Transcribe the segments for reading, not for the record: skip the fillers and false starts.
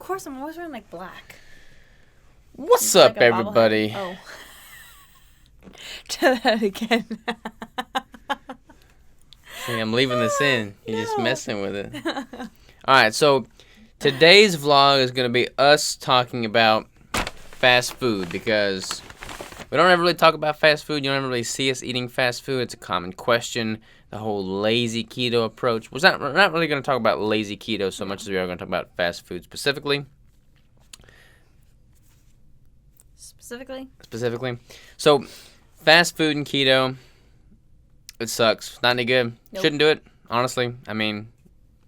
course, I'm always wearing like black. What's up, like everybody? Oh. Try that again. See, I'm leaving this in. You're just messing with it. All right, so today's vlog is going to be us talking about fast food because we don't ever really talk about fast food. You don't ever really see us eating fast food. It's a common question. The whole lazy keto approach. We're not really going to talk about lazy keto so much as we are going to talk about fast food specifically. Specifically. So, fast food and keto, it sucks. Not any good. Nope. Shouldn't do it, honestly. I mean,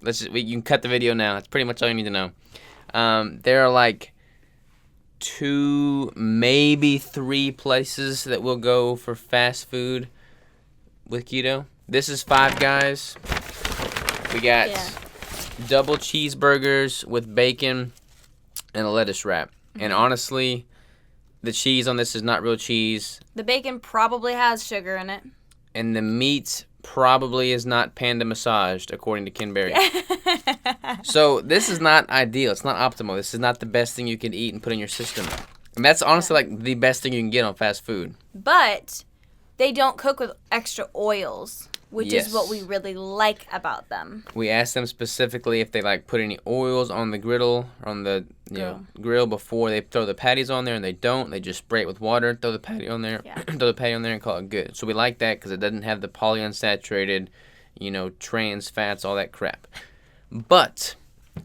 you can cut the video now. That's pretty much all you need to know. There are like 2, maybe 3 places that will go for fast food with keto. This is Five Guys. We got double cheeseburgers with bacon and a lettuce wrap. Mm-hmm. And honestly, the cheese on this is not real cheese. The bacon probably has sugar in it. And the meat probably is not panda massaged, according to Ken Berry. So this is not ideal. It's not optimal. This is not the best thing you can eat and put in your system. And that's honestly like the best thing you can get on fast food. But they don't cook with extra oils, which is what we really like about them. We asked them specifically if they like put any oils on the griddle, on the grill before they throw the patties on there, and they don't. They just spray it with water, throw the patty on there, and call it good. So we like that because it doesn't have the polyunsaturated, trans fats, all that crap. But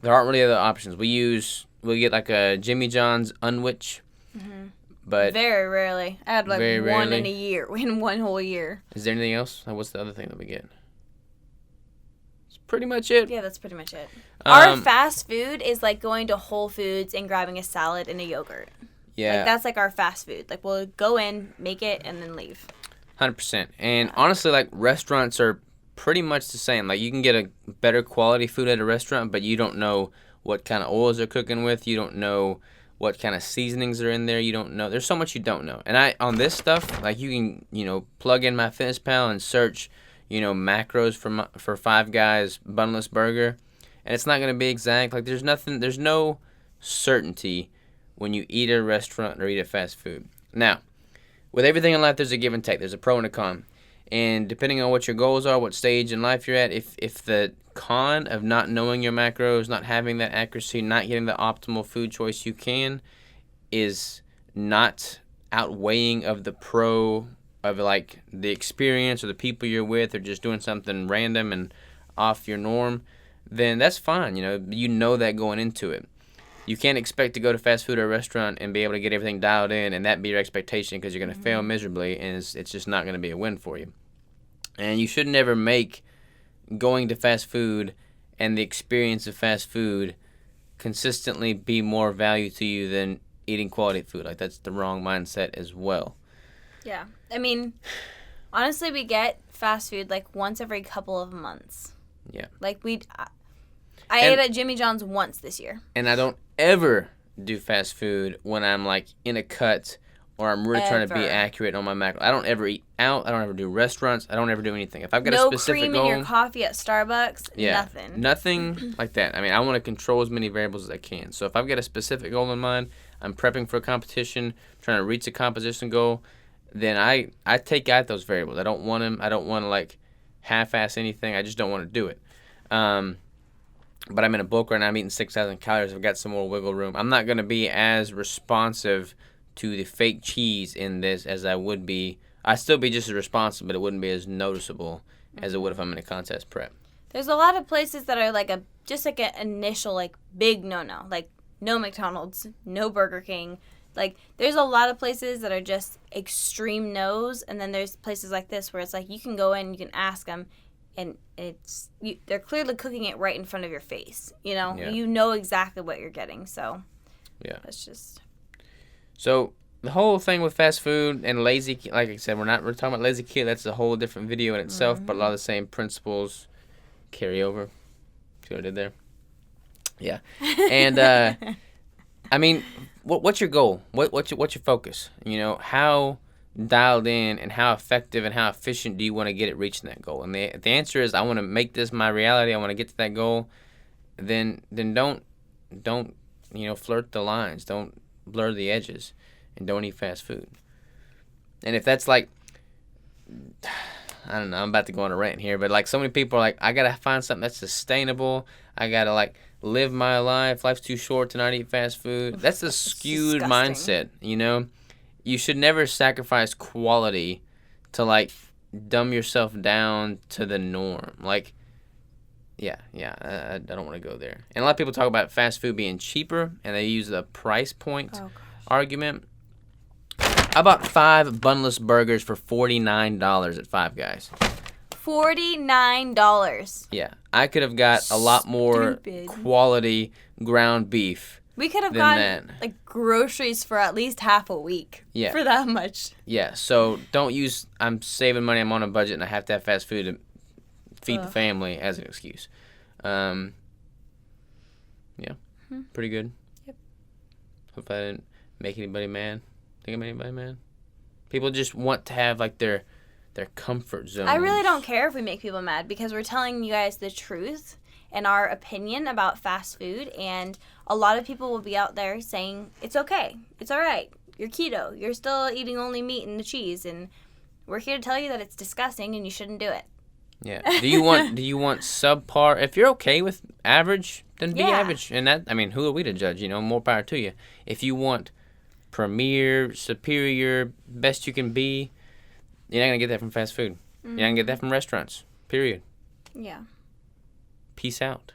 there aren't really other options. We get like a Jimmy John's Unwich. Mm-hmm. But very rarely. I had like one in a year, in one whole year. Is there anything else? What's the other thing that we get? That's pretty much it. Yeah, that's pretty much it. Our fast food is like going to Whole Foods and grabbing a salad and a yogurt. Yeah. Like that's like our fast food. Like we'll go in, make it, and then leave. 100%. And honestly, like restaurants are pretty much the same. Like you can get a better quality food at a restaurant, but you don't know what kind of oils they're cooking with. You don't know what kind of seasonings are in there. You don't know. There's so much you don't know. And on this stuff, like you can, plug in MyFitnessPal and search, macros for Five Guys bunless burger, and it's not going to be exact. Like there's no certainty when you eat at a restaurant or eat at fast food. Now, with everything in life, there's a give and take. There's a pro and a con. And depending on what your goals are, what stage in life you're at, if the con of not knowing your macros, not having that accuracy, not getting the optimal food choice you can, is not outweighing of the pro of like the experience or the people you're with or just doing something random and off your norm, then that's fine. You know that going into it. You can't expect to go to fast food or a restaurant and be able to get everything dialed in and that be your expectation because you're going to fail miserably and it's just not going to be a win for you. And you should never make going to fast food and the experience of fast food consistently be more value to you than eating quality food. Like, that's the wrong mindset as well. Yeah. I mean, honestly, we get fast food like once every couple of months. Yeah. Like, I ate at Jimmy John's once this year. And I don't ever do fast food when I'm, like, in a cut or I'm really trying to be accurate on my macro. I don't ever eat out. I don't ever do restaurants. I don't ever do anything. If I've got a specific goal... No cream in your coffee at Starbucks. Nothing. Nothing like that. I mean, I want to control as many variables as I can. So if I've got a specific goal in mind, I'm prepping for a competition, trying to reach a composition goal, then I take out those variables. I don't want them. I don't want to, like, half-ass anything. I just don't want to do it. But I'm in a bulk right now. I'm eating 6,000 calories. I've got some more wiggle room. I'm not going to be as responsive to the fake cheese in this as I would be. I'd still be just as responsive, but it wouldn't be as noticeable as it would if I'm in a contest prep. There's a lot of places that are like an initial like big no-no. Like no McDonald's, no Burger King. Like there's a lot of places that are just extreme no's, and then there's places like this where it's like you can go in, you can ask them, and they're clearly cooking it right in front of your face. You know exactly what you're getting. So yeah, that's just. So the whole thing with fast food and lazy, like I said, we're talking about lazy keto. That's a whole different video in itself, but a lot of the same principles carry over. See what I did there? Yeah. And I mean, what's your goal? What's your focus? How dialed in and how effective and how efficient do you want to get at reaching that goal? And the answer is, I want to make this my reality. I want to get to that goal. Then don't flirt the lines. Don't blur the edges, and don't eat fast food. And if that's like, I don't know, I'm about to go on a rant here, but like so many people are like, I gotta find something that's sustainable. I gotta like live my life. Life's too short to not eat fast food. That's a skewed disgusting. mindset. You should never sacrifice quality to like dumb yourself down to the norm. Like, I don't want to go there. And a lot of people talk about fast food being cheaper, and they use the price point argument. I bought 5 bunless burgers for $49 at Five Guys. $49. Yeah, I could have got a lot more quality ground beef. We could have gotten like groceries for at least half a week. Yeah. For that much. Yeah, so don't use I'm saving money, I'm on a budget, and I have to have fast food to feed the family as an excuse. Pretty good. Yep. Hope I didn't make anybody mad. Think I made anybody mad? People just want to have like their comfort zone. I really don't care if we make people mad because we're telling you guys the truth and our opinion about fast food, and a lot of people will be out there saying it's okay, it's all right, you're keto, you're still eating only meat and the cheese, and we're here to tell you that it's disgusting and you shouldn't do it. Yeah. Do you want subpar? If you're okay with average, then be average. And that, I mean, who are we to judge? More power to you. If you want premier, superior, best you can be, you're not gonna get that from fast food. You're not gonna get that from restaurants. Period. Yeah. Peace out.